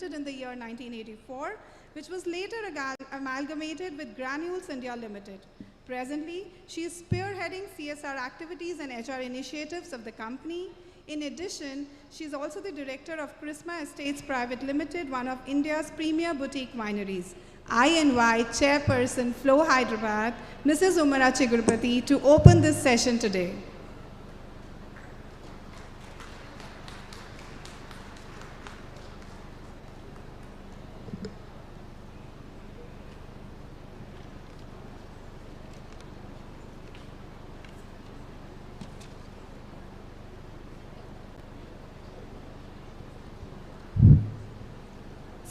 Limited in the year 1984, which was later amalgamated with Granules India Limited. Presently, she is spearheading CSR activities and HR initiatives of the company. In addition, she is also the director of Chrisma Estates Private Limited, one of India's premier boutique wineries. I invite Chairperson Flow Hyderabad, Mrs. Umara Chigurpati, to open this session today.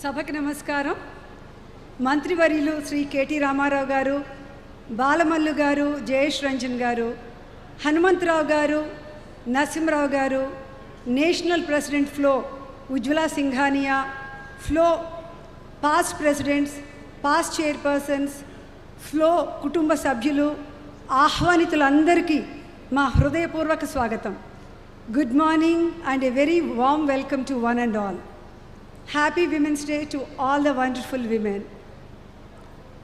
సభకు నమస్కారం. మంత్రివర్యులు Shri KT Ramarao గారు, బాలమల్లు గారు, జయేష్ రంజన్ గారు, హనుమంతరావు గారు, నరసింహరావు గారు, national president FLO Ujjwala Singhania, FLO past presidents, past chairpersons, FLO కుటుంబ సభ్యులు, ఆహ్వానితులందరికీ మా హృదయపూర్వక స్వాగతం. Good morning and a very warm welcome to one and all. Happy Women's Day to all the wonderful women.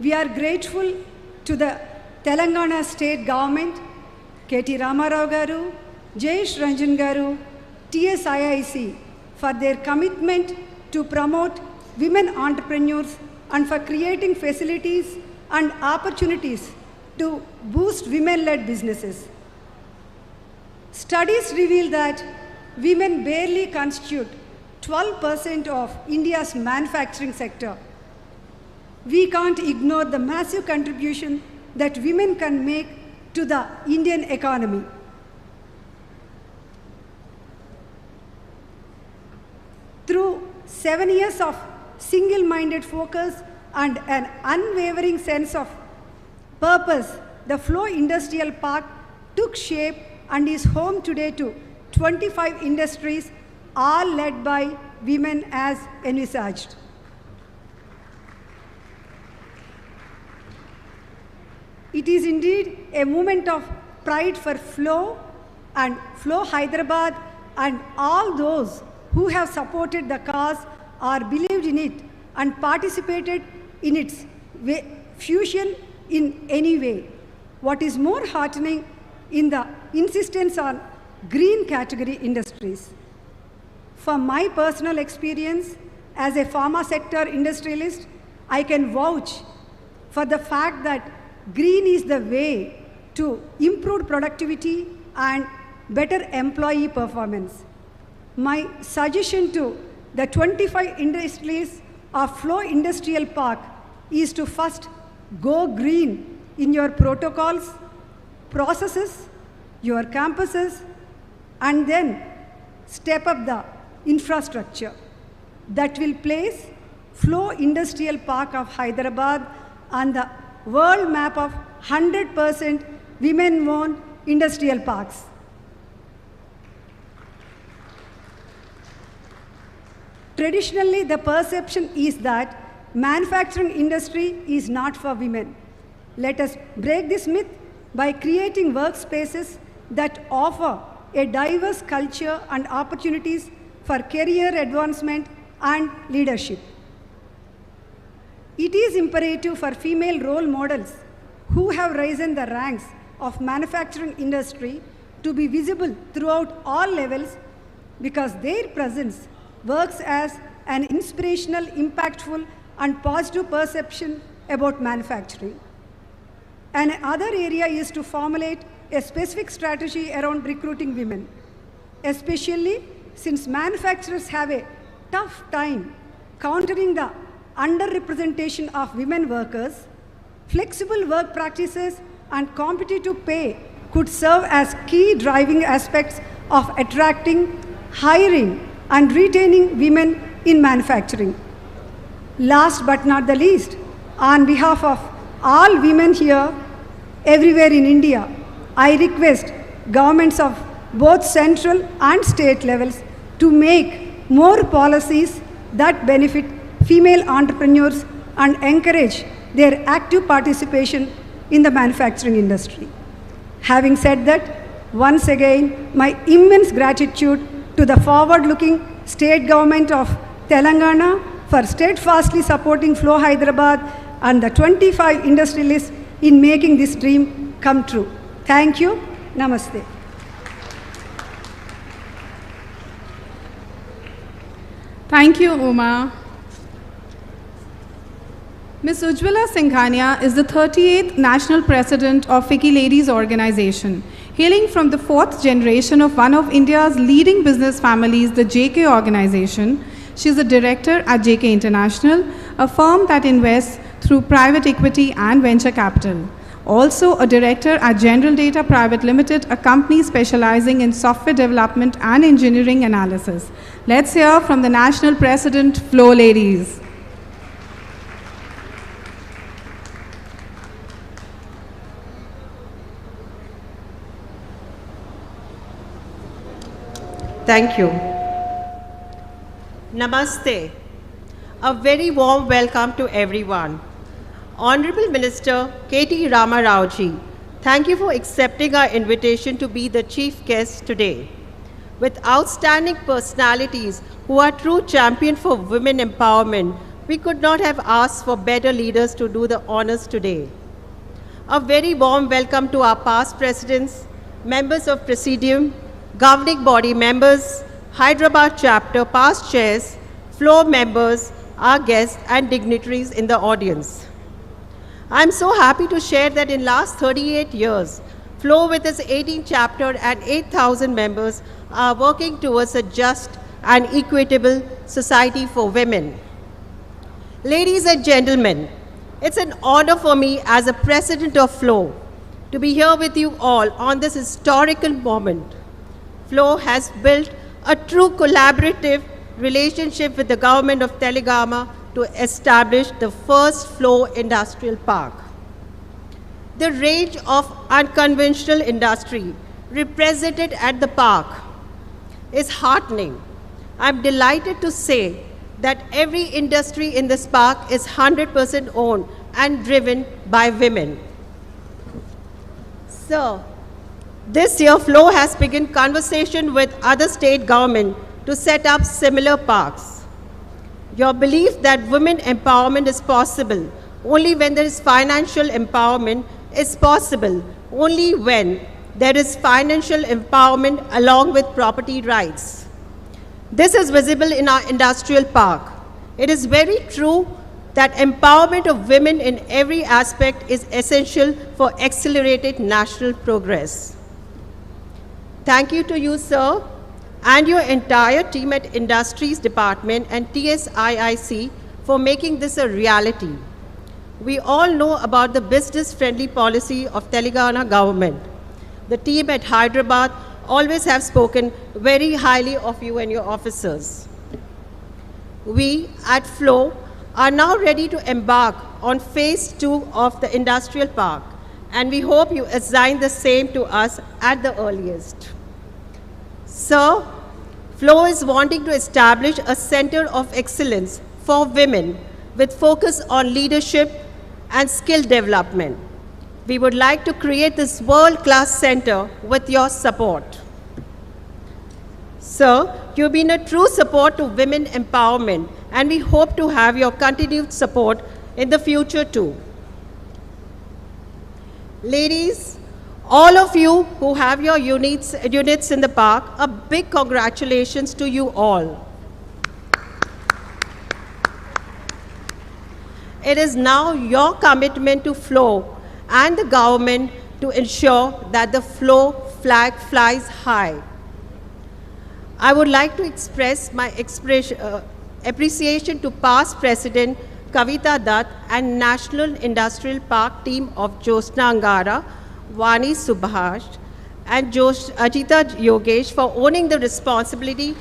We are grateful to the Telangana state government, KT Ramarao garu, Jayesh Ranjan garu, TSIIC for their commitment to promote women entrepreneurs and for creating facilities and opportunities to boost women-led businesses. Studies reveal that women barely constitute 12% of India's manufacturing sector. We can't ignore the massive contribution that women can make to the Indian economy. Through 7 years of single-minded focus and an unwavering sense of purpose, the Flow Industrial Park took shape and is home today to 25 industries, all led by women as envisaged. It is indeed a moment of pride for Flow and Flow Hyderabad and all those who have supported the cause or believed in it and participated in its fusion in any way. What is more heartening in the insistence on green category industries. From my personal experience as a pharma sector industrialist, I can vouch for the fact that green is the way to improve productivity and better employee performance. My suggestion to the 25 industries of Flow Industrial Park is to first go green in your protocols, processes, your campuses, and then step up the infrastructure that will place Flow Industrial Park of Hyderabad on the world map of 100% women-owned industrial parks. Traditionally, the perception is that manufacturing industry is not for women. Let us break this myth by creating workspaces that offer a diverse culture and opportunities for career advancement and leadership. It is imperative for female role models who have risen the ranks of manufacturing industry to be visible throughout all levels because their presence works as an inspirational, impactful, and positive perception about manufacturing. Another area is to formulate a specific strategy around recruiting women, especially since manufacturers have a tough time countering the underrepresentation of women workers. Flexible work practices and competitive pay could serve as key driving aspects of attracting, hiring, and retaining women in manufacturing. Last but not the least, on behalf of all women here, everywhere in India, I request governments of both central and state levels to make more policies that benefit female entrepreneurs and encourage their active participation in the manufacturing industry. Having said that, once again, my immense gratitude to the forward-looking state government of Telangana for steadfastly supporting Flow Hyderabad and the 25 industrialists in making this dream come true. Thank you. Namaste. Thank you, Uma. Ms. Ujjwala Singhania is the 38th National President of FICCI Ladies Organization, hailing from the 4th generation of one of India's leading business families, the JK Organization. She is a director at JK International, a firm that invests through private equity and venture capital. Also a director at General Data Private Limited, a company specializing in software development and engineering analysis. Let's hear from the National President, Flow Ladies. Thank you. Namaste. A very warm welcome to everyone. Honorable Minister K.T. Rama Rao ji, thank you for accepting our invitation to be the chief guest today. With outstanding personalities who are true champions for women empowerment, we could not have asked for better leaders to do the honors today. A very warm welcome to our past presidents, members of Presidium, governing body members, Hyderabad chapter past chairs, floor members, our guests and dignitaries in the audience. I'm so happy to share that in last 38 years, Flow with its 18th chapter and 8,000 members are working towards a just and equitable society for women. Ladies and gentlemen, it's an honor for me as a president of Flow to be here with you all on this historical moment. Flow has built a true collaborative relationship with the government of Telangana to establish the first Flow Industrial Park. The range of unconventional industry represented at the park is heartening. I'm delighted to say that every industry in this park is 100% owned and driven by women. So, this year, Flow has begun conversation with other state governments to set up similar parks. Your belief that women empowerment is possible only when there is financial empowerment is possible only when there is financial empowerment along with property rights. This is visible in our industrial park. It is very true that empowerment of women in every aspect is essential for accelerated national progress. Thank you to you, sir, and your entire team at Industries Department and TSIIC for making this a reality. We all know about the business-friendly policy of Telangana government. The team at Hyderabad always have spoken very highly of you and your officers. We at Flow are now ready to embark on phase 2 of the industrial park, and we hope you assign the same to us at the earliest. Sir, Flow is wanting to establish a center of excellence for women with focus on leadership and skill development. We would like to create this world-class center with your support. Sir, you've been a true support to women empowerment, and we hope to have your continued support in the future too. Ladies, all of you who have your units in the park, a big congratulations to you all. It is now your commitment to Flow and the government to ensure that the Flow flag flies high. I would like to express my appreciation to past President Kavita Dutt and National Industrial Park team of Jyotsna Angara, Vani Subhash, and Ajita Yogesh for owning the responsibility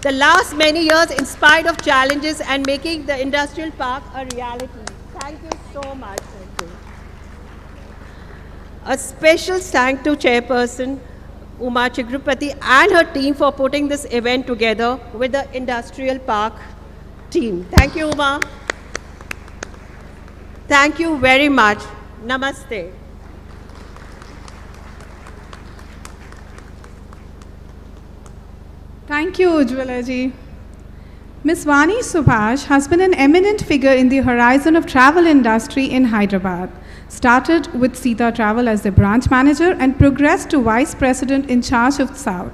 the last many years in spite of challenges and making the industrial park a reality. Thank you so much. Thank you. A special thank to Chairperson Uma Chigrupati and her team for putting this event together with the industrial park team. Thank you, Uma. Thank you very much. Namaste. Thank you, Ujjwala ji. Ms. Vani Subhash has been an eminent figure in the horizon of travel industry in Hyderabad. Started with Sita Travel as the branch manager and progressed to vice president in charge of South.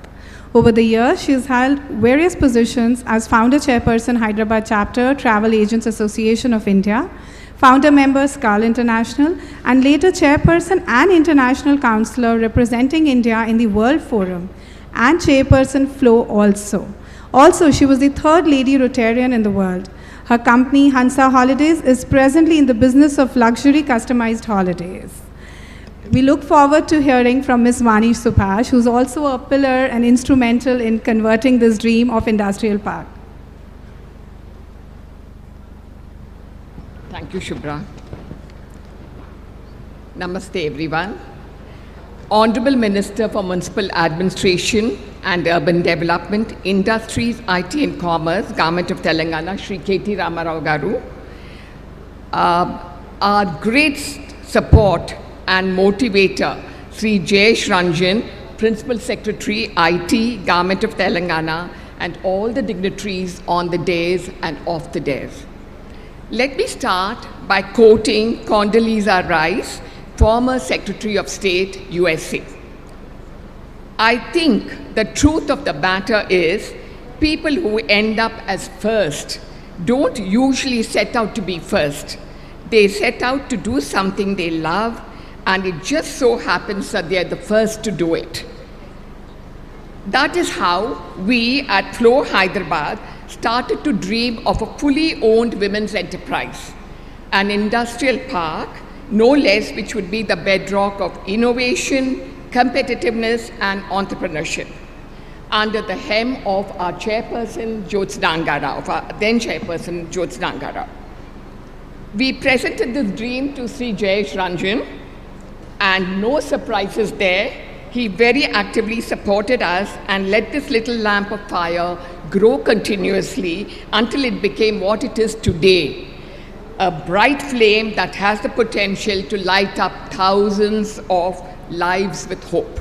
Over the years, she has held various positions as founder chairperson, Hyderabad Chapter, Travel Agents Association of India, founder member, SCAL International, and later chairperson and international counselor representing India in the World Forum, and chairperson Flow also. Also, she was the third lady Rotarian in the world. Her company, Hansa Holidays, is presently in the business of luxury customized holidays. We look forward to hearing from Ms. Vani Subhash, who's also a pillar and instrumental in converting this dream of industrial park. Thank you, Shubhra. Namaste, everyone. Honorable Minister for Municipal Administration and Urban Development, Industries, IT and Commerce, Government of Telangana, Shri KT Ramarao Garu, our great support and motivator, Sri Jayesh Ranjan, Principal Secretary, IT, Government of Telangana, and all the dignitaries on the days and off the days. Let me start by quoting Condoleezza Rice, former Secretary of State, USA. I think the truth of the matter is people who end up as first don't usually set out to be first. They set out to do something they love, and it just so happens that they're the first to do it. That is how we at Flow Hyderabad started to dream of a fully owned women's enterprise, an industrial park, no less, which would be the bedrock of innovation, competitiveness, and entrepreneurship, under the hem of our chairperson, Jyotsna Rao, of our then chairperson, Jyotsna Rao. We presented this dream to Sri Jayesh Ranjan, and no surprises there. He very actively supported us and let this little lamp of fire grow continuously until it became what it is today, a bright flame that has the potential to light up thousands of lives with hope.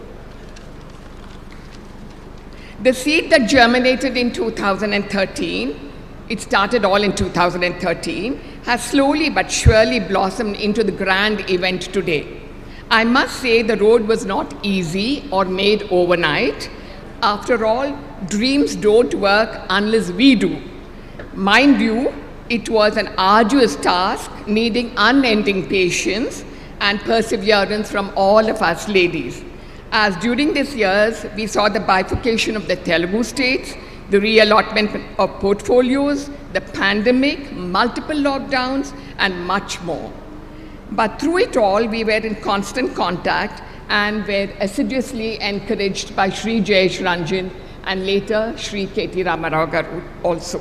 The seed that germinated in 2013, it started all in 2013, has slowly but surely blossomed into the grand event today. I must say the road was not easy or made overnight. After all, dreams don't work unless we do. Mind you, it was an arduous task needing unending patience and perseverance from all of us ladies. As during these years, we saw the bifurcation of the Telugu states, the reallotment of portfolios, the pandemic, multiple lockdowns, and much more. But through it all, we were in constant contact and were assiduously encouraged by Sri Jayesh Ranjan and later Sri KT Ramarao Garu also.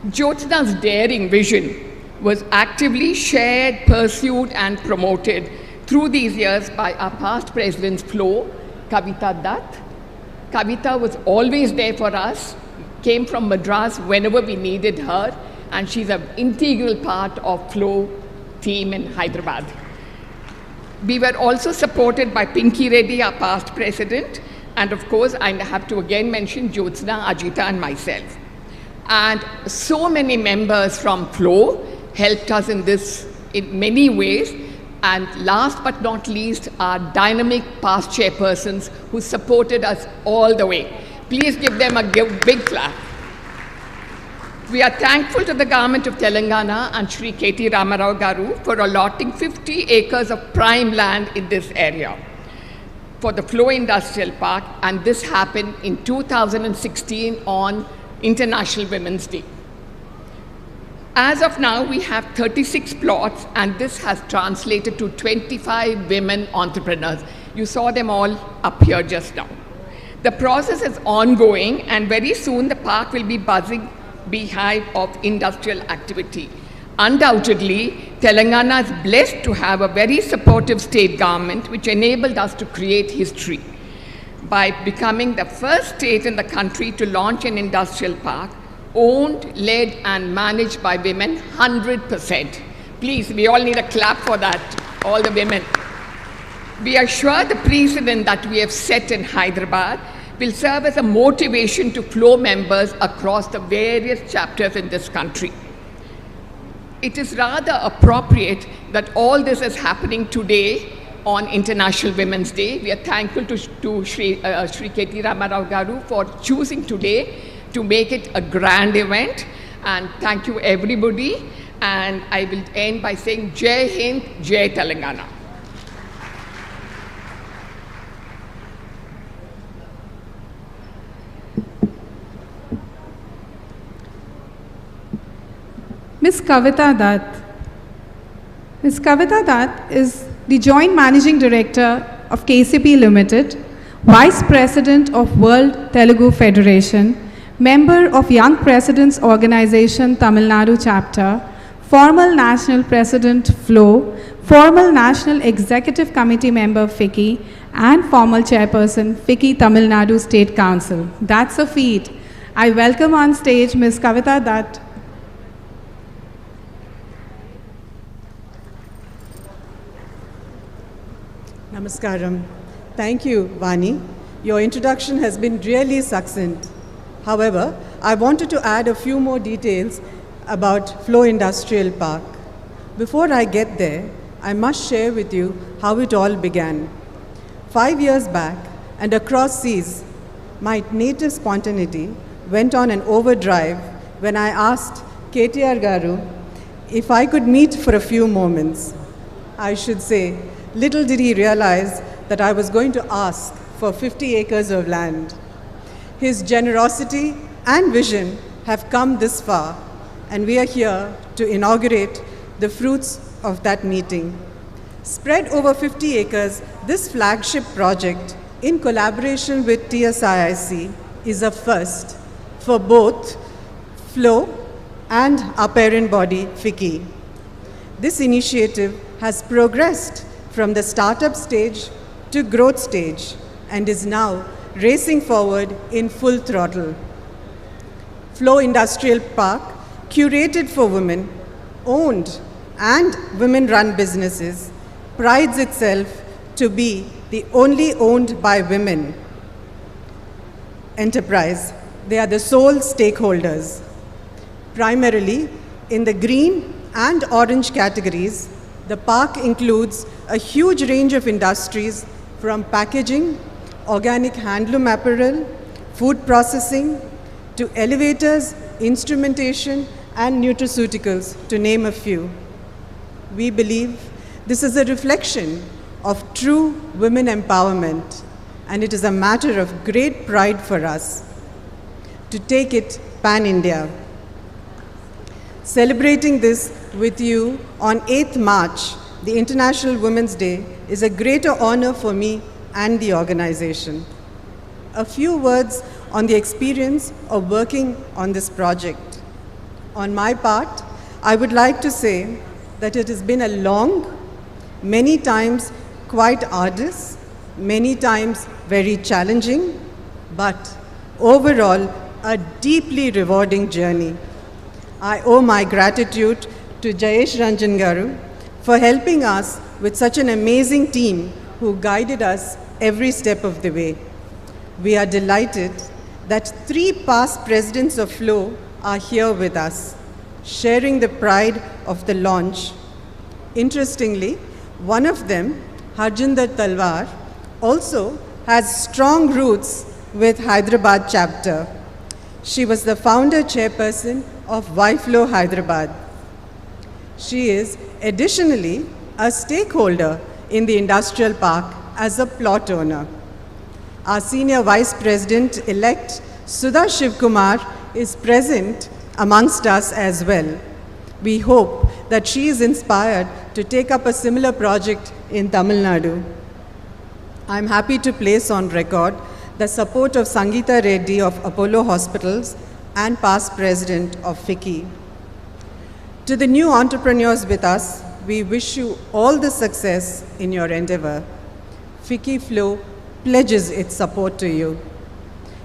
Jyotsna's daring vision was actively shared, pursued, and promoted through these years by our past presidents, Flo, Kavita Dutt. Kavita was always there for us, came from Madras whenever we needed her, and she's an integral part of Flo team in Hyderabad. We were also supported by Pinky Reddy, our past president, and of course, I have to again mention Jyotsna, Ajita, and myself. And so many members from Flow helped us in this in many ways. And last but not least, our dynamic past chairpersons who supported us all the way. Please give them a big clap. We are thankful to the government of Telangana and Sri KT Ramarao Garu for allotting 50 acres of prime land in this area for the Flow Industrial Park, and this happened in 2016 on International Women's Day. As of now, we have 36 plots, and this has translated to 25 women entrepreneurs. You saw them all up here just now. The process is ongoing, and very soon the park will be buzzing beehive of industrial activity. Undoubtedly, Telangana is blessed to have a very supportive state government which enabled us to create history by becoming the first state in the country to launch an industrial park owned, led, and managed by women 100%. Please, we all need a clap for that, all the women. We are sure the precedent that we have set in Hyderabad will serve as a motivation to FLOW members across the various chapters in this country. It is rather appropriate that all this is happening today on International Women's Day. We are thankful to Shri KT Ramarao Garu for choosing today to make it a grand event. And thank you everybody. And I will end by saying Jai Hind, Jai Telangana. Ms. Kavita Dutt. Ms. Kavita Dutt is the Joint Managing Director of KCP Limited, Vice President of World Telugu Federation, member of Young Presidents Organization Tamil Nadu Chapter, former National President FLOW, former National Executive Committee member FICCI, and former Chairperson FICCI Tamil Nadu State Council. That's a feat. I welcome on stage Ms. Kavita Dutt. Namaskaram. Thank you, Vani. Your introduction has been really succinct. However, I wanted to add a few more details about FLOW Industrial Park. Before I get there, I must share with you how it all began. 5 years back, and across seas, my native spontaneity went on an overdrive when I asked KTR Garu if I could meet for a few moments. I should say, little did he realize that I was going to ask for 50 acres of land. His generosity and vision have come this far, and we are here to inaugurate the fruits of that meeting. Spread over 50 acres, this flagship project, in collaboration with TSIIC, is a first for both FLOW and our parent body, FICCI. This initiative has progressed from the startup stage to growth stage and is now racing forward in full throttle. FLOW Industrial Park, curated for women, owned and women-run businesses, prides itself to be the only owned by women enterprise. They are the sole stakeholders. Primarily in the green and orange categories, the park includes a huge range of industries from packaging, organic handloom apparel, food processing, to elevators, instrumentation, and nutraceuticals, to name a few. We believe this is a reflection of true women empowerment, and it is a matter of great pride for us to take it pan-India. Celebrating this with you on 8th March, the International Women's Day, is a greater honor for me and the organization. A few words on the experience of working on this project. On my part, I would like to say that it has been a long, many times quite arduous, many times very challenging, but overall a deeply rewarding journey. I owe my gratitude to Jayesh Ranjan Garu for helping us with such an amazing team who guided us every step of the way. We are delighted that 3 past presidents of FLOW are here with us, sharing the pride of the launch. Interestingly, one of them, Harjinder Talwar, also has strong roots with Hyderabad chapter. She was the founder chairperson of YFLOW Hyderabad. She is additionally a stakeholder in the industrial park as a plot owner. Our senior vice president-elect, Sudha Shivkumar, is present amongst us as well. We hope that she is inspired to take up a similar project in Tamil Nadu. I'm happy to place on record the support of Sangeeta Reddy of Apollo Hospitals and past president of FICCI. To the new entrepreneurs with us, we wish you all the success in your endeavor. FICCI FLOW pledges its support to you.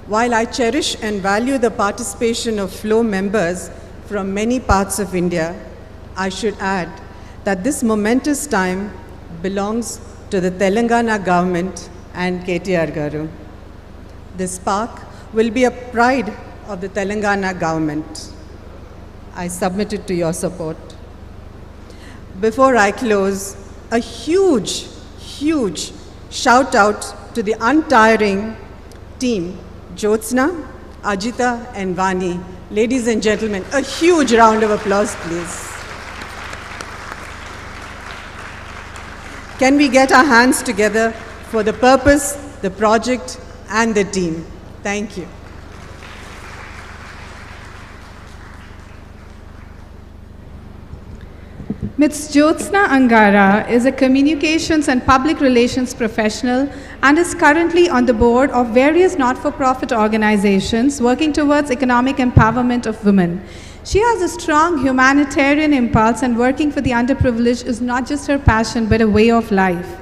While I cherish and value the participation of FLOW members from many parts of India, I should add that this momentous time belongs to the Telangana government and KTR Garu. This park will be a pride of the Telangana government. I submit it to your support. Before I close, a huge, huge shout out to the untiring team, Jyotsna, Ajita, and Vani. Ladies and gentlemen, a huge round of applause, please. Can we get our hands together for the purpose, the project, and the team? Thank you. Ms. Jyotsna Angara is a communications and public relations professional and is currently on the board of various not-for-profit organizations working towards economic empowerment of women. She has a strong humanitarian impulse, and working for the underprivileged is not just her passion but a way of life.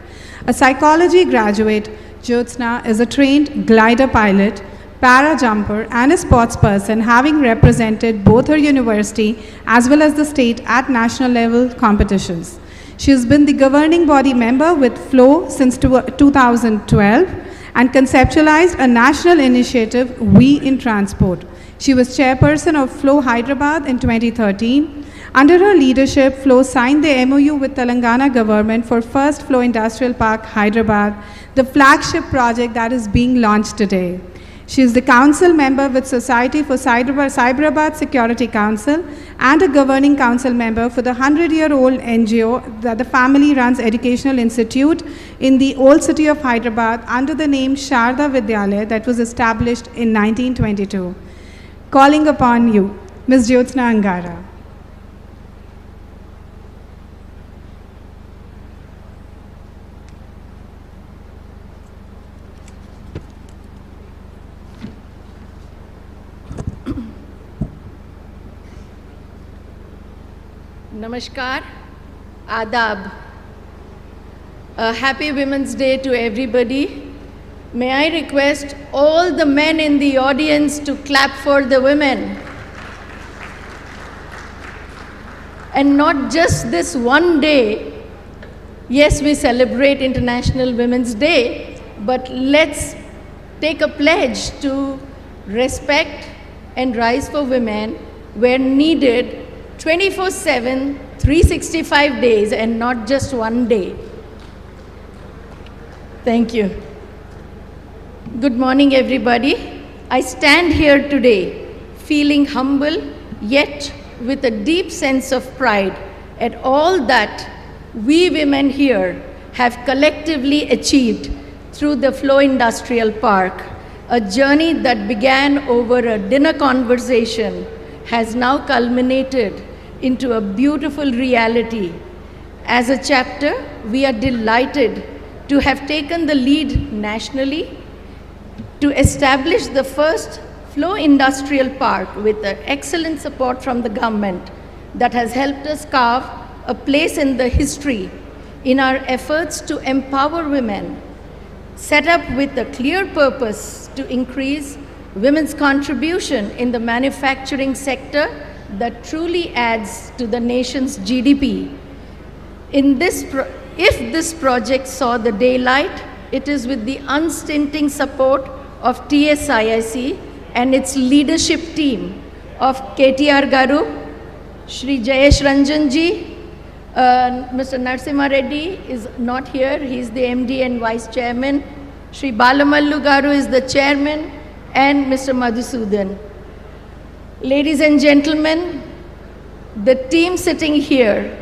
A psychology graduate, Jyotsna is a trained glider pilot, para jumper, and a sports person, having represented both her university as well as the state at national level competitions. She has been the governing body member with FLOW since 2012 and conceptualized a national initiative, We in Transport. She was chairperson of FLOW Hyderabad in 2013. Under her leadership, FLOW signed the MOU with Telangana government for First FLOW Industrial Park, Hyderabad, the flagship project that is being launched today. She is the council member with Society for Cyberabad Security Council and a governing council member for the 100-year-old NGO that the family runs educational institute in the old city of Hyderabad under the name Sharda Vidyalaya that was established in 1922. Calling upon you, Ms. Jyotsna Angara. Namaskar, Adab. Happy Women's Day to everybody. May I request all the men in the audience to clap for the women. And not just this one day. Yes, we celebrate International Women's Day, but let's take a pledge to respect and rise for women where needed 24/7, 365 days, and not just one day. Thank you. Good morning, everybody. I stand here today feeling humble, yet with a deep sense of pride at all that we women here have collectively achieved through the FLOW Industrial Park. A journey that began over a dinner conversation has now culminated into a beautiful reality. As a chapter, we are delighted to have taken the lead nationally to establish the first FLOW Industrial Park with the excellent support from the government that has helped us carve a place in the history in our efforts to empower women, set up with a clear purpose to increase women's contribution in the manufacturing sector that truly adds to the nation's GDP. If this project saw the daylight, it is with the unstinting support of TSIIC and its leadership team of KTR Garu, Shri Jayesh Ranjan ji, Mr. Narsimha Reddy is not here, he is the MD and Vice Chairman, Shri Balamallu Garu is the Chairman, and Mr. Madhusudan. Ladies and gentlemen, the team sitting here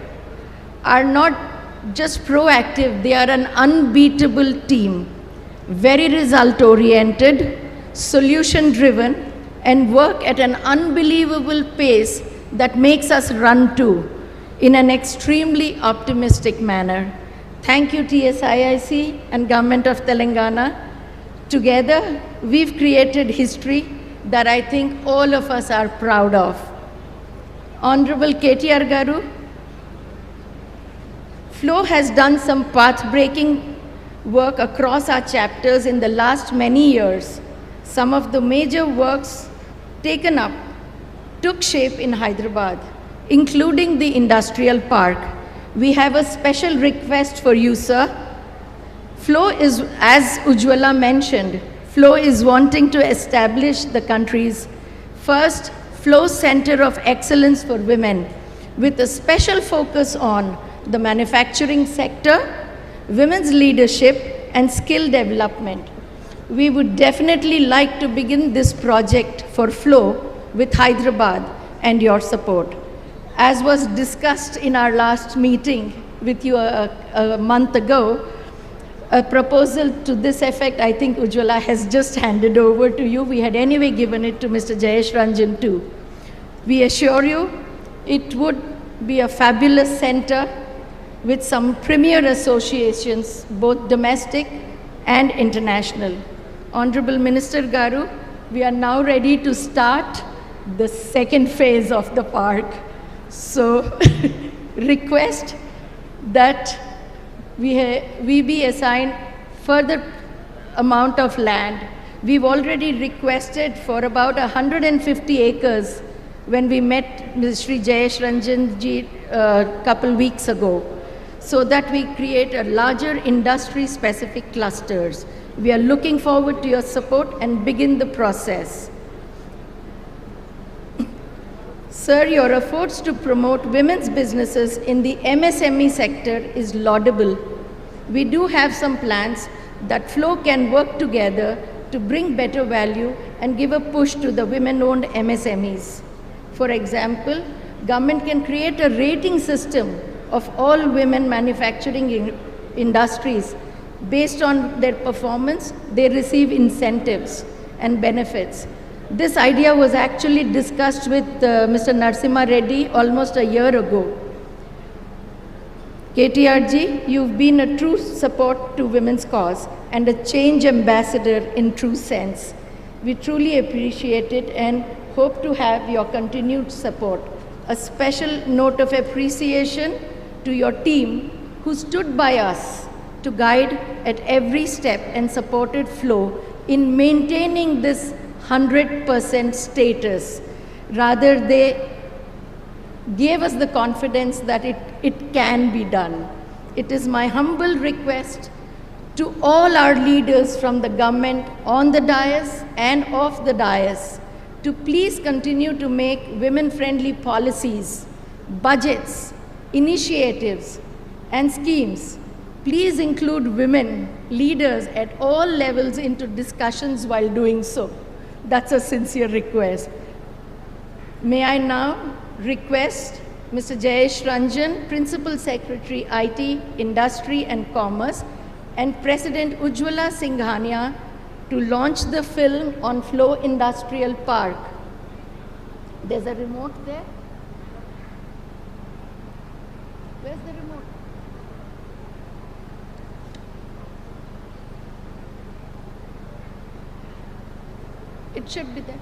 are not just proactive, they are an unbeatable team, very result-oriented, solution-driven, and work at an unbelievable pace that makes us run to in an extremely optimistic manner. Thank you, TSIIC and Government of Telangana. Together, we've created history that I think all of us are proud of. Honorable KTR Garu, FLOW has done some path-breaking work across our chapters in the last many years. Some of the major works taken up took shape in Hyderabad, including the industrial park. We have a special request for you, sir. FLOW is, as Ujjwala mentioned, FLOW is wanting to establish the country's first FLOW Center of Excellence for Women, with a special focus on the manufacturing sector, women's leadership, and skill development. We would definitely like to begin this project for FLOW with Hyderabad and your support. As was discussed in our last meeting with you a month ago, a proposal to this effect, I think Ujjwala has just handed over to you. We had anyway given it to Mr. Jayesh Ranjan too. We assure you it would be a fabulous center with some premier associations, both domestic and international. Honorable Minister Garu, we are now ready to start the second phase of the park. So request that we be assigned further amount of land. We've already requested for about 150 acres when we met Mr. Shri Jayesh Ranjan ji a couple weeks ago, so that we create a larger industry-specific clusters. We are looking forward to your support and begin the process. Sir, your efforts to promote women's businesses in the MSME sector is laudable. We do have some plans that FLOW can work together to bring better value and give a push to the women-owned MSMEs. For example, government can create a rating system of all women manufacturing industries. Based on their performance, they receive incentives and benefits. This idea was actually discussed with Mr. Narasimha Reddy almost a year ago. KTR ji, you've been a true support to women's cause and a change ambassador in true sense. We truly appreciate it and hope to have your continued support. A special note of appreciation to your team who stood by us to guide at every step and supported FLOW in maintaining this 100% status. Rather, they gave us the confidence that it can be done. It is my humble request to all our leaders from the government on the dais and off the dais to please continue to make women-friendly policies, budgets, initiatives, and schemes. Please include women leaders at all levels into discussions while doing so. That's a sincere request. May I now request Mr. Jayesh Ranjan, Principal Secretary, IT, Industry and Commerce, and President Ujjwala Singhania to launch the film on FLOW Industrial Park. There's a remote there. Where's the remote? It should be there.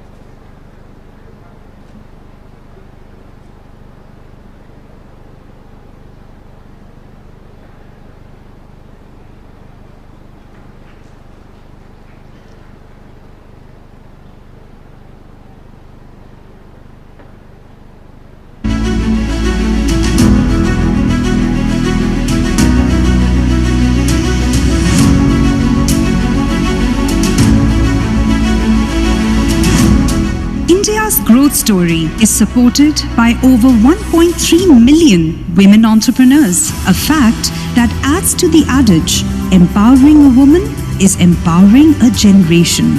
India's growth story is supported by over 1.3 million women entrepreneurs, a fact that adds to the adage, empowering a woman is empowering a generation.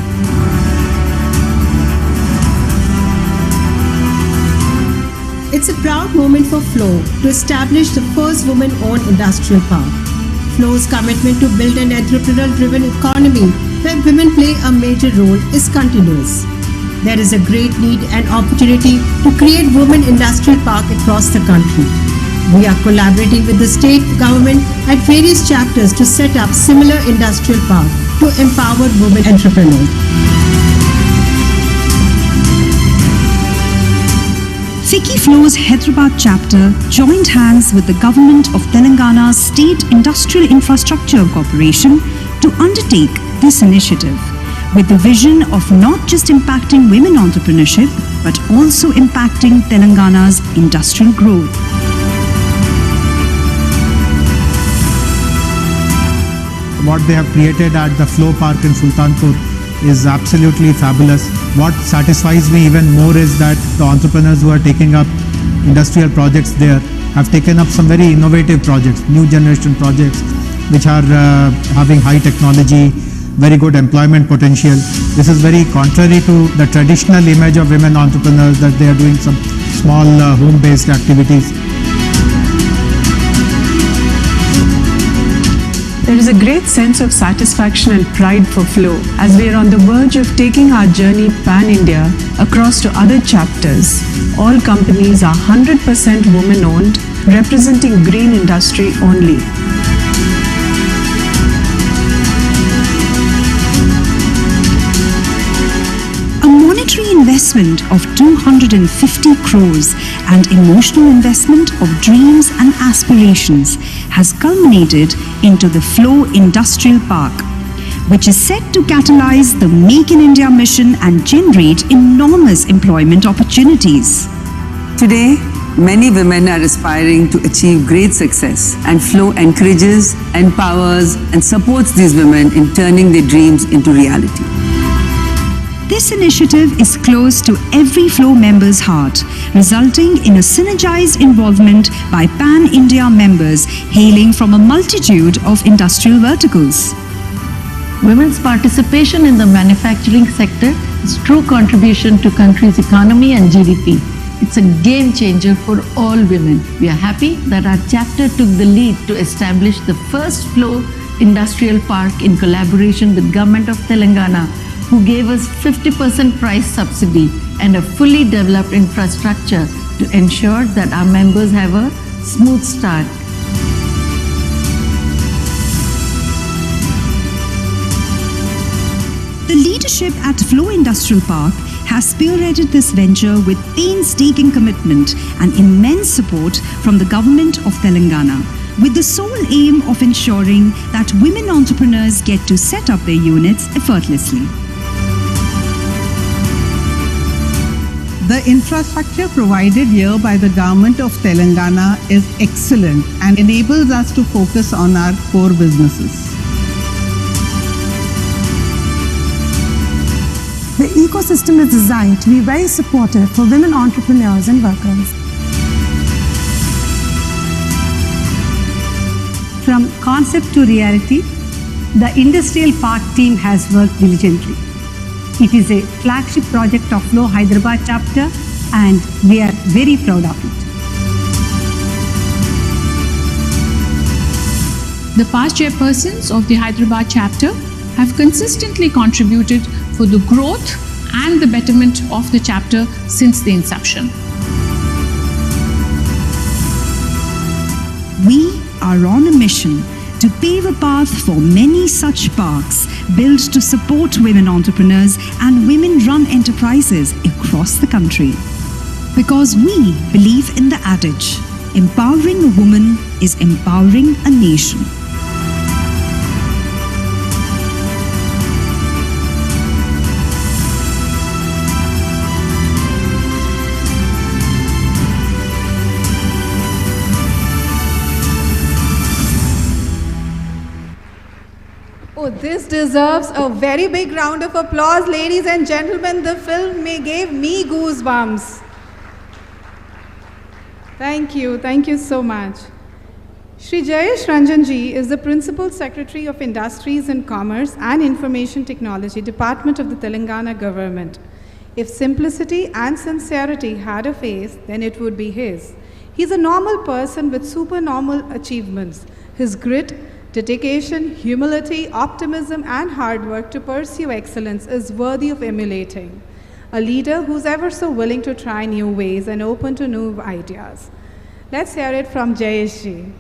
It's a proud moment for FLOW to establish the first women-owned industrial park. FLOW's commitment to build an entrepreneurial-driven economy where women play a major role is continuous. There is a great need and opportunity to create women industrial park across the country. We are collaborating with the state government at various chapters to set up similar industrial park to empower women entrepreneurs. FICCI FLOW's Hyderabad chapter joined hands with the government of Telangana's State Industrial Infrastructure Corporation to undertake this initiative, with the vision of not just impacting women entrepreneurship, but also impacting Telangana's industrial growth. What they have created at the FLOW Park in Sultanpur is absolutely fabulous. What satisfies me even more is that the entrepreneurs who are taking up industrial projects there have taken up some very innovative projects, new generation projects, which are having high technology, very good employment potential. This is very contrary to the traditional image of women entrepreneurs, that they are doing some small home-based activities. There is a great sense of satisfaction and pride for Flow as we are on the verge of taking our journey pan-India across to other chapters. All companies are 100% women-owned, representing green industry only. A monetary investment of 250 crores and emotional investment of dreams and aspirations has culminated into the Flow Industrial Park, which is set to catalyze the Make in India mission and generate enormous employment opportunities. Today, many women are aspiring to achieve great success, and Flow encourages, empowers, and supports these women in turning their dreams into reality. This initiative is close to every Flow member's heart, resulting in a synergized involvement by Pan-India members hailing from a multitude of industrial verticals. Women's participation in the manufacturing sector is true contribution to country's economy and GDP. It's a game changer for all women. We are happy that our chapter took the lead to establish the first Flow Industrial Park in collaboration with Government of Telangana, who gave us 50% price subsidy and a fully developed infrastructure to ensure that our members have a smooth start. The leadership at Flow Industrial Park has spearheaded this venture with painstaking commitment and immense support from the government of Telangana, with the sole aim of ensuring that women entrepreneurs get to set up their units effortlessly. The infrastructure provided here by the government of Telangana is excellent and enables us to focus on our core businesses. The ecosystem is designed to be very supportive for women entrepreneurs and workers. From concept to reality, the Industrial Park team has worked diligently. It is a flagship project of Flow Hyderabad chapter, and we are very proud of it. The past chairpersons of the Hyderabad chapter have consistently contributed for the growth and the betterment of the chapter since the inception. We are on a mission to pave a path for many such parks built to support women entrepreneurs and women-run enterprises across the country. Because we believe in the adage, empowering a woman is empowering a nation. Oh, this deserves a very big round of applause, ladies and gentlemen. The film gave me goosebumps. Thank you so much. Shri Jayesh Ranjanji is the Principal Secretary of Industries and Commerce and Information Technology Department of the Telangana government. If simplicity and sincerity had a face, then it would be his. He's a normal person with supernormal achievements. His grit, dedication, humility, optimism, and hard work to pursue excellence is worthy of emulating. A leader who's ever so willing to try new ways and open to new ideas. Let's hear it from Jayesh ji.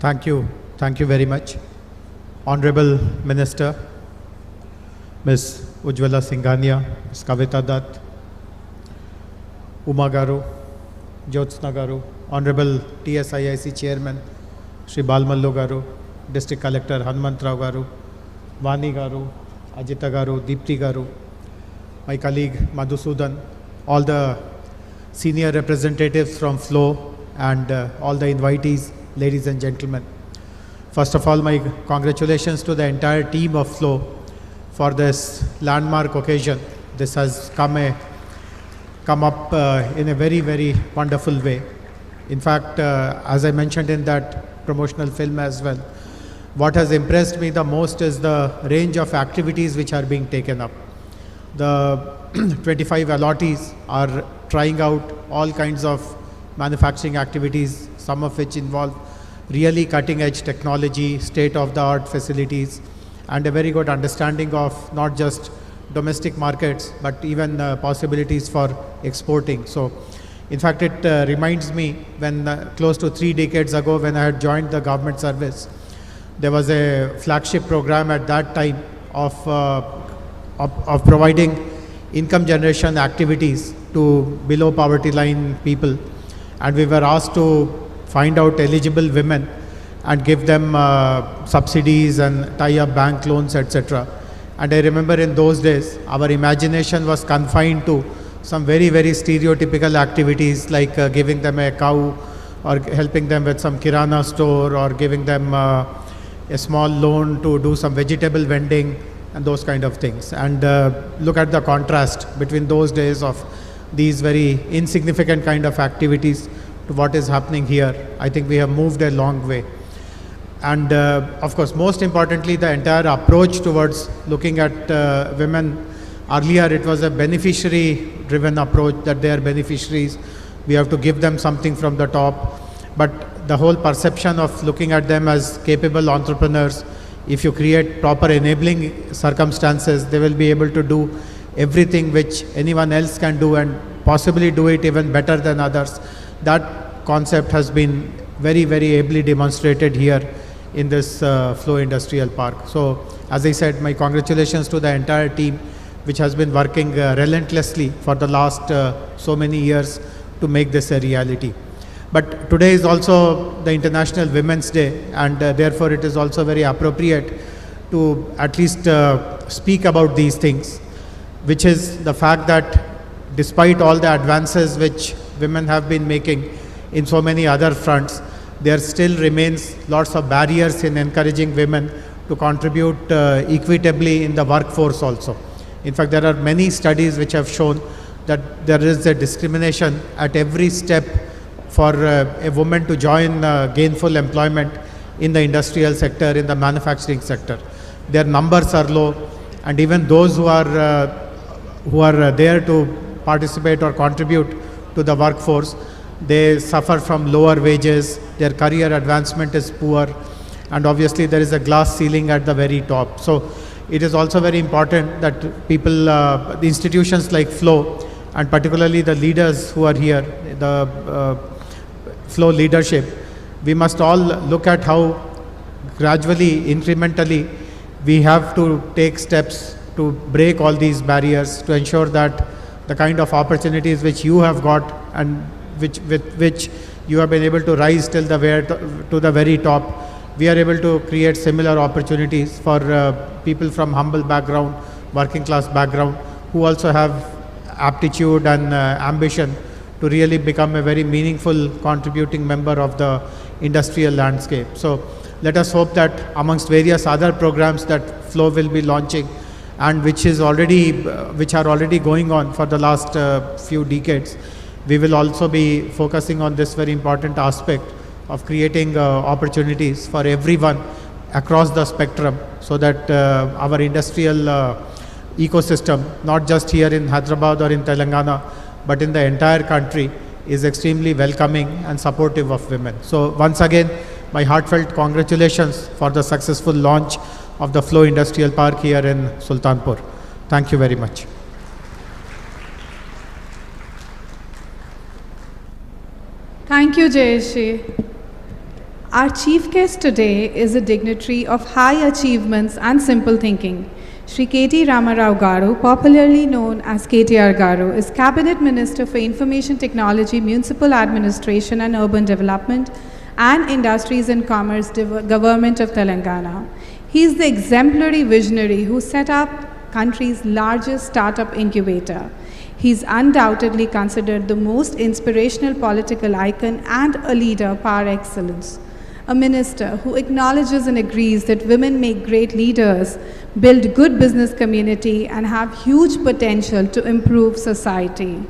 Thank you very much. Honorable Minister, Ms. Ujjwala Singhania, Ms. Kavita Dutt, Uma Garu, Jyotsna Garu, Honorable TSIIC Chairman, Shri Balmallo Garu, District Collector Hanumantrao Garu, Vani Garu, Ajita Garu, Deepti Garu, my colleague Madhusudan, all the senior representatives from Flow and all the invitees, ladies and gentlemen. First of all, my congratulations to the entire team of FLOW for this landmark occasion. This has come up in a very, very wonderful way. In fact, as I mentioned in that promotional film as well, what has impressed me the most is the range of activities which are being taken up. The 25 allottees are trying out all kinds of manufacturing activities, some of which involve really cutting-edge technology, state-of-the-art facilities, and a very good understanding of not just domestic markets, but even possibilities for exporting. So, in fact, it reminds me when close to 3 decades ago when I had joined the government service, there was a flagship program at that time of providing income generation activities to below poverty line people, and we were asked to find out eligible women and give them subsidies and tie up bank loans, etc. And I remember in those days our imagination was confined to some very, very stereotypical activities like giving them a cow or helping them with some kirana store or giving them a small loan to do some vegetable vending and those kind of things. And look at the contrast between those days of these very insignificant kind of activities to what is happening here. I think we have moved a long way. And of course, most importantly, the entire approach towards looking at women. Earlier, it was a beneficiary-driven approach that they are beneficiaries. We have to give them something from the top. But the whole perception of looking at them as capable entrepreneurs, if you create proper enabling circumstances, they will be able to do everything which anyone else can do and possibly do it even better than others. That concept has been very, very ably demonstrated here in this FLOW Industrial Park. So, as I said, my congratulations to the entire team which has been working relentlessly for the last so many years to make this a reality. But today is also the International Women's Day, and therefore it is also very appropriate to at least speak about these things, which is the fact that despite all the advances which women have been making in so many other fronts, there still remains lots of barriers in encouraging women to contribute equitably in the workforce also. In fact, there are many studies which have shown that there is a discrimination at every step for a woman to join gainful employment in the industrial sector, in the manufacturing sector. Their numbers are low, and even those who are there to participate or contribute to the workforce, they suffer from lower wages, their career advancement is poor, and obviously there is a glass ceiling at the very top. So it is also very important that people, the institutions like FLOW, and particularly the leaders who are here, the FLOW leadership, we must all look at how gradually, incrementally, we have to take steps to break all these barriers, to ensure that the kind of opportunities which you have got and with which you have been able to rise till the very top, we are able to create similar opportunities for people from humble background, working class background, who also have aptitude and ambition to really become a very meaningful contributing member of the industrial landscape. So let us hope that amongst various other programs that FLOW will be launching and which are already going on for the last few decades, we will also be focusing on this very important aspect of creating opportunities for everyone across the spectrum, so that our industrial ecosystem, not just here in Hyderabad or in Telangana, but in the entire country, is extremely welcoming and supportive of women. So once again, my heartfelt congratulations for the successful launch of the FLOW Industrial Park here in Sultanpur. Thank you very much. Thank you, Jayashree. Our chief guest today is a dignitary of high achievements and simple thinking. Shri K.T. Ramarao Garu, popularly known as KTR Garu, is Cabinet Minister for Information Technology, Municipal Administration and Urban Development and Industries and Commerce, Government of Telangana. He is the exemplary visionary who set up country's largest startup incubator. He is undoubtedly considered the most inspirational political icon and a leader par excellence. a minister who acknowledges and agrees that women make great leaders, build good business community, and have huge potential to improve society.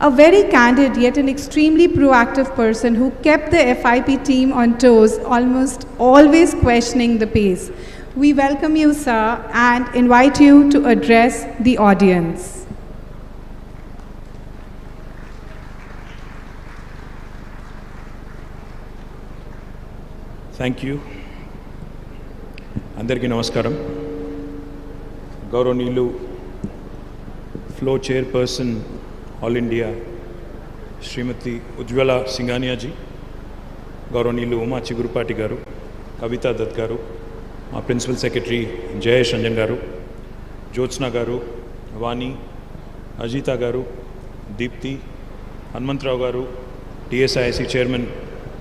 A very candid yet an extremely proactive person who kept the FIP team on toes, almost always questioning the pace. We welcome you, sir, and invite you to address the audience. Thank you. Andarki namaskaram. Gauranilu, Flow Chairperson, All India, Srimati Ujjwala Singhania ji, Gauranilu Uma Chigurupati garu, Kavita Dutt garu, my Principal Secretary Jayesh Ranjan garu, Jyotsna garu, Vani, Ajita garu, Deepthi, Hanumantrao garu, TSIC Chairman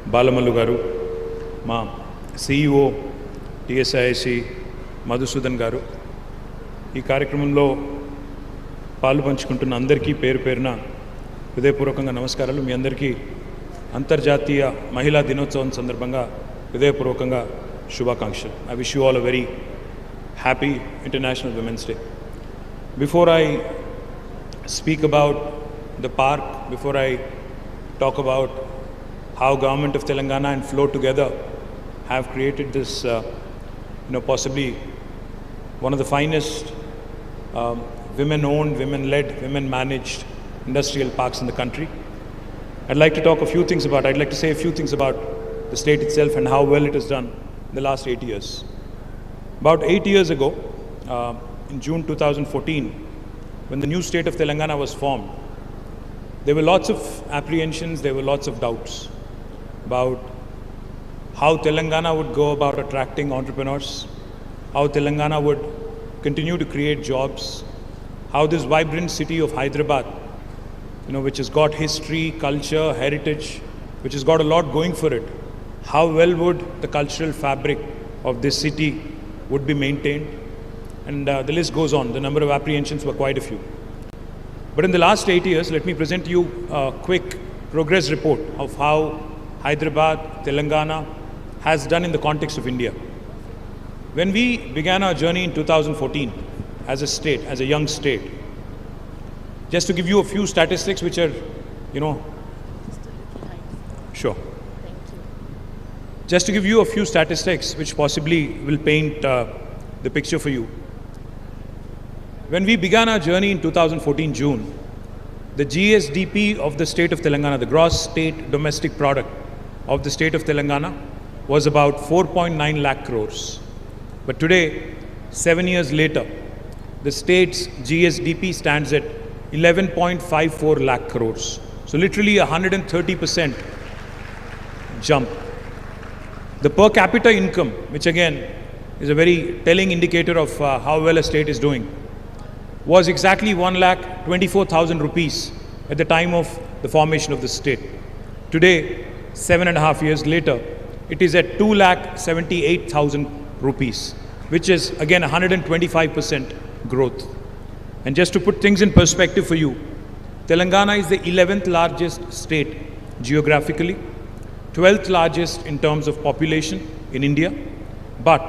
Balamallu garu, my CEO TSIC Madhusudan garu, ఈ కార్యక్రమంలో పాలు పంచుకుంటున్న అందరికీ పేరు పేరున హృదయపూర్వకంగా నమస్కారాలు. మీ అందరికీ అంతర్జాతీయ మహిళా దినోత్సవం సందర్భంగా హృదయపూర్వకంగా శుభాకాంక్షలు. I wish you all a very happy International Women's Day. Before I speak about the park, before I talk about how Government of Telangana and Flow together have created this, possibly one of the finest women-owned, women-led, women-managed industrial parks in the country. I'd like to I'd like to say a few things about the state itself and how well it has done in the last 8 years. About 8 years ago, in June 2014, when the new state of Telangana was formed, there were lots of apprehensions, there were lots of doubts about how Telangana would go about attracting entrepreneurs, how Telangana would continue to create jobs, how this vibrant city of Hyderabad, which has got history, culture, heritage, which has got a lot going for it, how well would the cultural fabric of this city would be maintained, and the list goes on. The number of apprehensions were quite a few. But in the last 8 years, let me present to you a quick progress report of how Hyderabad, Telangana has done in the context of India. When we began our journey in 2014 as a state, as a young state, just to give you a few statistics which are, sure. Just to give you a few statistics which possibly will paint the picture for you. When we began our journey in 2014 June, the GSDP of the state of Telangana, the gross state domestic product of the state of Telangana, was about 4.9 lakh crores. But today, 7 years later, the state's GSDP stands at 11.54 lakh crores. So literally 130% jump. The per capita income, which again is a very telling indicator of how well a state is doing, was exactly 1,24,000 rupees at the time of the formation of the state. Today, 7.5 years later, it is at 2,78,000 rupees, which is again 125% growth. And just to put things in perspective for you, Telangana is the 11th largest state geographically, 12th largest in terms of population in India, but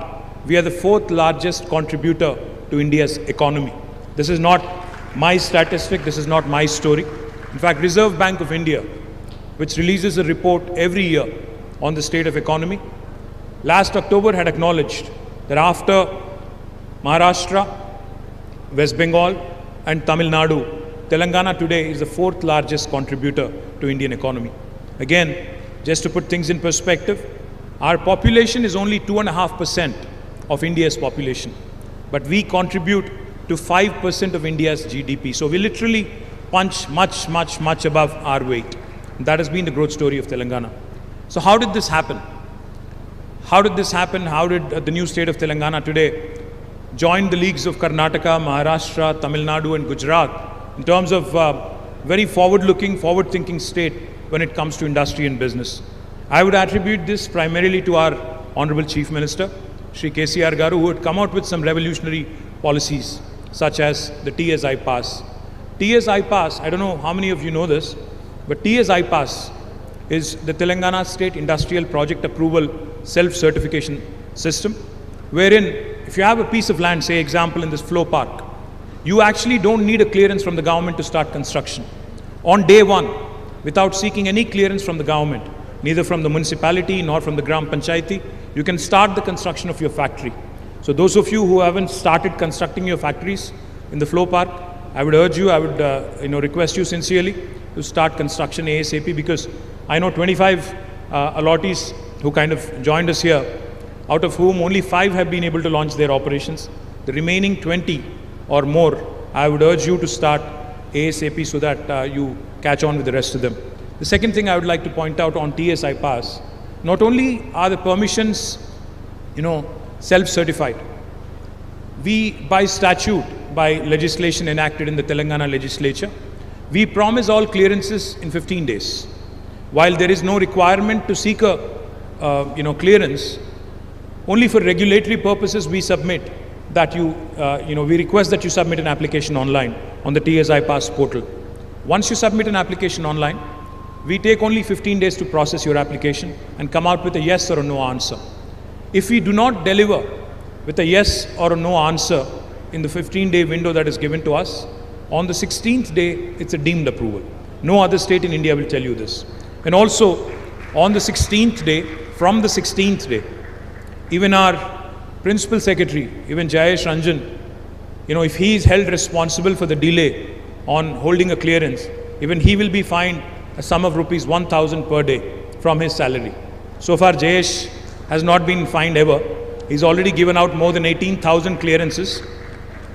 we are the 4th largest contributor to India's economy. This is not my statistic, this is not my story. In fact, Reserve Bank of India, which releases a report every year on the state of economy, last October had acknowledged that after Maharashtra, West Bengal and Tamil Nadu, Telangana today is the 4th largest contributor to Indian economy. Again, just to put things in perspective, our population is only 2.5% of India's population, but we contribute to 5% of India's GDP. So we literally punch much above our weight. That has been the growth story of Telangana. So how did this happen? How did this happen? How did the new state of Telangana today join the leagues of Karnataka, Maharashtra, Tamil Nadu and Gujarat in terms of very forward-looking, forward-thinking state when it comes to industry and business? I would attribute this primarily to our Honorable Chief Minister, Shri KTR Garu, who had come out with some revolutionary policies such as the TSI Pass. TSI Pass, I don't know how many of you know this, but TSI Pass is the Telangana State Industrial Project Approval self-certification system, wherein if you have a piece of land, say example in this flow park, you actually don't need a clearance from the government to start construction. On day one, without seeking any clearance from the government, neither from the municipality nor from the Gram Panchayati, you can start the construction of your factory. So those of you who haven't started constructing your factories in the flow park, I would urge you, I would request you sincerely to start construction ASAP, because I know 25 allottees who kind of joined us here, out of whom only 5 have been able to launch their operations. The remaining 20 or more, I would urge you to start ASAP so that you catch on with the rest of them. The second thing I would like to point out on TSI Pass, not only are the permissions, self-certified, we by statute, by legislation enacted in the Telangana legislature, we promise all clearances in 15 days. While there is no requirement to seek a clearance, only for regulatory purposes we submit that we request that you submit an application online on the TSI Pass portal. Once you submit an application online, we take only 15 days to process your application and come out with a yes or a no answer. If we do not deliver with a yes or a no answer in the 15-day window that is given to us, on the 16th day, it's a deemed approval. No other state in India will tell you this. And also, on the 16th day, from the 16th day, even our Principal Secretary, even Jayesh Ranjan, if he is held responsible for the delay on holding a clearance, even he will be fined a sum of rupees 1,000 per day from his salary. So far, Jayesh has not been fined ever. He's already given out more than 18,000 clearances.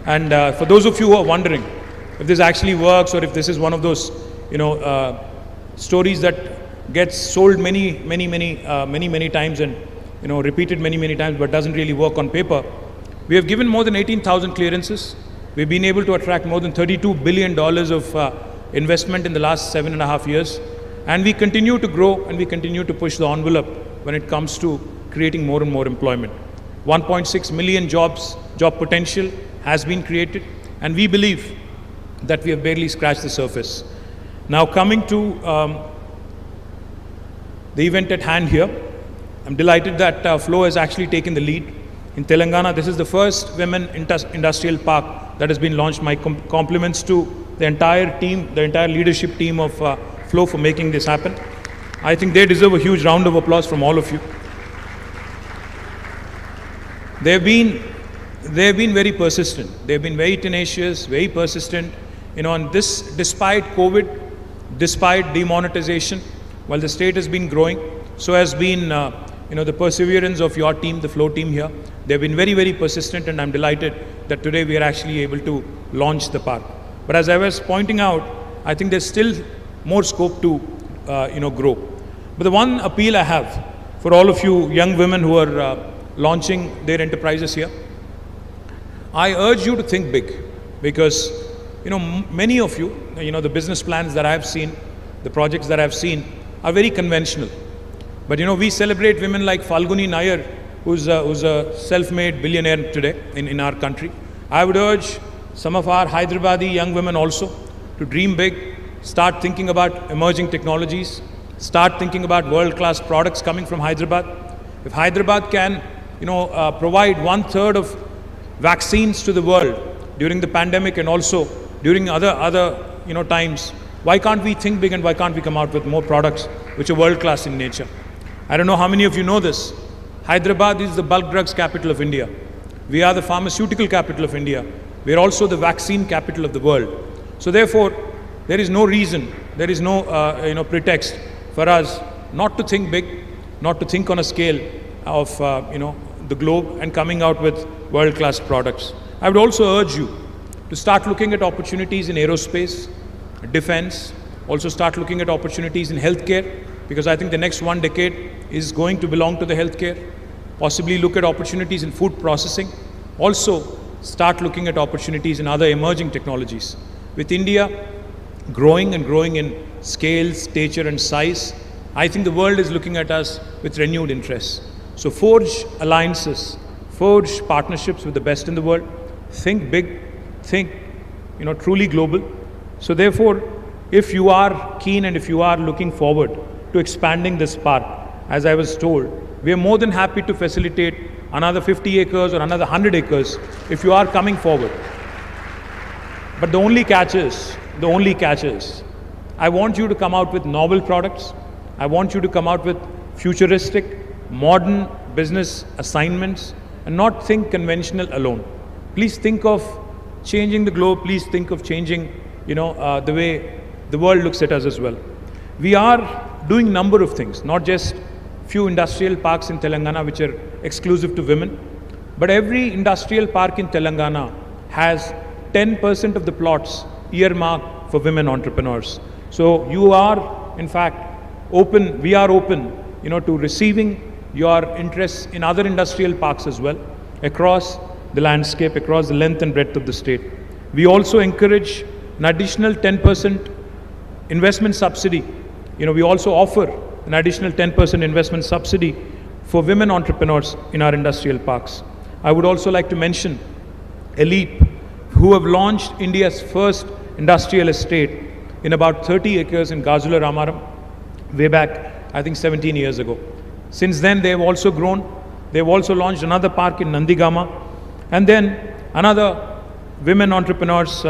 And for those of you who are wondering if this actually works, or if this is one of those, stories that gets sold many times and repeated many times, but doesn't really work on paper. We have given more than 18,000 clearances. We've been able to attract more than $32 billion of investment in the last 7.5 years. And we continue to grow and we continue to push the envelope when it comes to creating more and more employment. 1.6 million job potential has been created, and we believe that we have barely scratched the surface. Now coming to the event at hand here, I'm delighted that Flow has actually taken the lead. In Telangana, this is the first women industrial park that has been launched. My compliments to the entire team, the entire leadership team of Flow for making this happen. I think they deserve a huge round of applause from all of you. They've been very persistent. They've been very tenacious, very persistent. And this, despite COVID, despite demonetization, while the state has been growing, so has been the perseverance of your team, the Flow team here. They've been very persistent, and I'm delighted that today we are actually able to launch the park. But as I was pointing out, I think there's still more scope to grow. But the one appeal I have for all of you young women who are launching their enterprises here, I urge you to think big, because many of you, the business plans that I've seen, the projects that I've seen are very conventional. But we celebrate women like Falguni Nair, who's a self-made billionaire today in our country. I would urge some of our Hyderabadi young women also to dream big, start thinking about emerging technologies, start thinking about world-class products coming from Hyderabad. If Hyderabad can, provide 1/3 of vaccines to the world during the pandemic and also during other times, why can't we think big, and why can't we come out with more products which are world-class in nature? I don't know how many of you know this. Hyderabad is the bulk drugs capital of India. We are the pharmaceutical capital of India. We are also the vaccine capital of the world. So therefore, there is no reason, there is no pretext for us not to think big, not to think on a scale of the globe and coming out with world-class products. I would also urge you to start looking at opportunities in aerospace, defense, also start looking at opportunities in healthcare, because I think the next 1 decade is going to belong to the healthcare. Possibly look at opportunities in food processing. Also start looking at opportunities in other emerging technologies. With India growing in scale, stature and size, I think the world is looking at us with renewed interest. So forge alliances, forge partnerships with the best in the world, think big, think truly global. So therefore, if you are keen and if you are looking forward to expanding this park, as I was told, we are more than happy to facilitate another 50 acres or another 100 acres if you are coming forward. But the only catch is, I want you to come out with novel products. I want you to come out with futuristic, modern business assignments and not think conventional alone. Please think of changing the globe. Please think of changing, the way the world looks at us as well. We are doing a number of things, not just few industrial parks in Telangana which are exclusive to women, but every industrial park in Telangana has 10% of the plots earmarked for women entrepreneurs. So you are, in fact, open, we are open, to receiving your interests in other industrial parks as well, across the landscape, across the length and breadth of the state. We also encourage an additional 10% investment subsidy. We also offer an additional 10% investment subsidy for women entrepreneurs in our industrial parks. I would also like to mention Elite, who have launched India's first industrial estate in about 30 acres in Gazula Ramaram, way back, I think 17 years ago. Since then, they have also grown. They have also launched another park in Nandigama, and then another women entrepreneurs,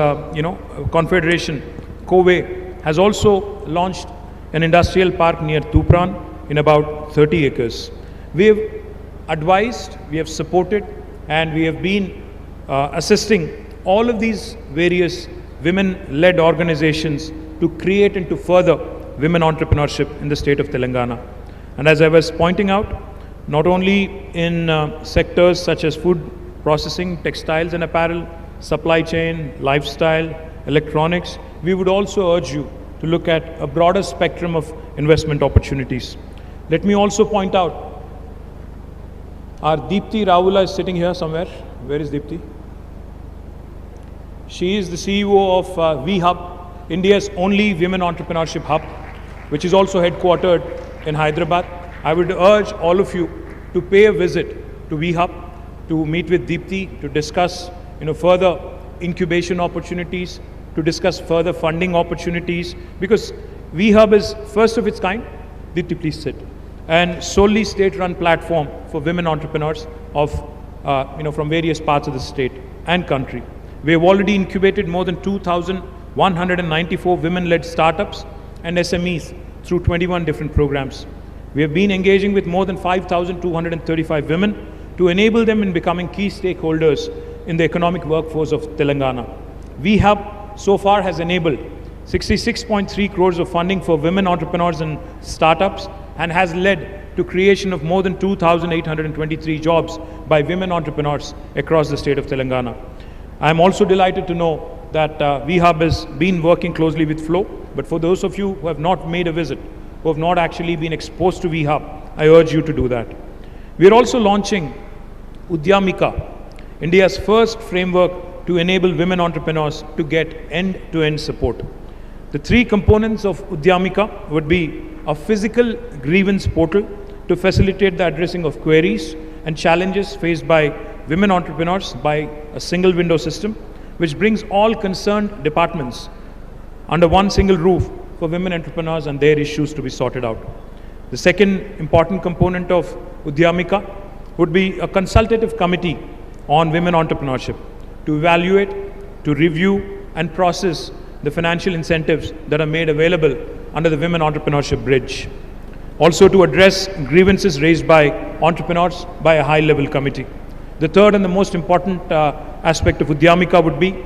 confederation, Kove, has also launched an industrial park near Tupran in about 30 acres. We have advised, we have supported, and we have been assisting all of these various women-led organizations to create and to further women entrepreneurship in the state of Telangana. And as I was pointing out, not only in sectors such as food processing, textiles and apparel, supply chain, lifestyle, electronics, we would also urge you to look at a broader spectrum of investment opportunities. Let me also point out, our Deepti Ravula is sitting here somewhere. Where is Deepti? She is the CEO of VHub, India's only women entrepreneurship hub, which is also headquartered in Hyderabad. I would urge all of you to pay a visit to VHub, to meet with Deepti, to discuss further incubation opportunities, to discuss further funding opportunities, because VHub is first of its kind. Deepti, please sit. And solely state-run platform for women entrepreneurs of, from various parts of the state and country. We have already incubated more than 2,194 women-led startups and SMEs through 21 different programs. We have been engaging with more than 5,235 women to enable them in becoming key stakeholders in the economic workforce of Telangana. VHub so far has enabled 66.3 crores of funding for women entrepreneurs and startups and has led to creation of more than 2,823 jobs by women entrepreneurs across the state of Telangana. I am also delighted to know that VHub has been working closely with Flow, but for those of you who have not made a visit, who have not actually been exposed to VHub, I urge you to do that. We are also launching Udyamika, India's first framework to enable women entrepreneurs to get end-to-end support. The three components of Udyamika would be a physical grievance portal to facilitate the addressing of queries and challenges faced by women entrepreneurs by a single window system, which brings all concerned departments under one single roof for women entrepreneurs and their issues to be sorted out. The second important component of Udyamika would be a consultative committee on women entrepreneurship to evaluate, to review and process the financial incentives that are made available under the Women Entrepreneurship Bridge. Also to address grievances raised by entrepreneurs by a high-level committee. The third and the most important aspect of Udyamika would be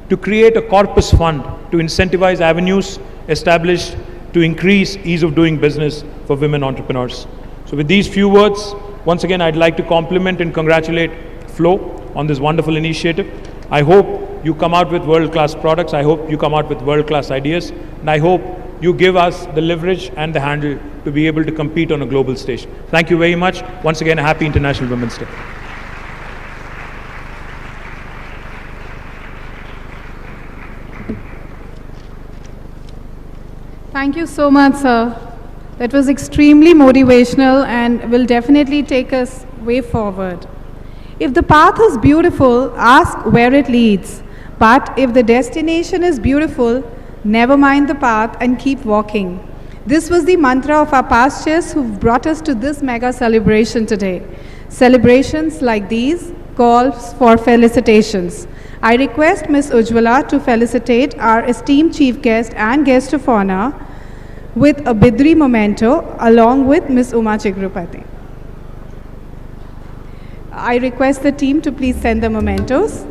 to create a corpus fund to incentivize avenues established to increase ease of doing business for women entrepreneurs. So with these few words, once again, I'd like to compliment and congratulate Flow on this wonderful initiative. I hope you come out with world-class products. I hope you come out with world-class ideas. And I hope you give us the leverage and the handle to be able to compete on a global stage. Thank you very much. Once again, a happy International Women's Day. Thank you so much, sir. That was extremely motivational and will definitely take us way forward. If the path is beautiful, ask where it leads. But if the destination is beautiful, never mind the path and keep walking. This was the mantra of our past chairs who've brought us to this mega celebration today. Celebrations like these calls for felicitations. I request Ms. Ujjwala to felicitate our esteemed chief guest and guest of honor with a Bidri memento along with Ms. Uma Chigrupati. I request the team to please send the mementos.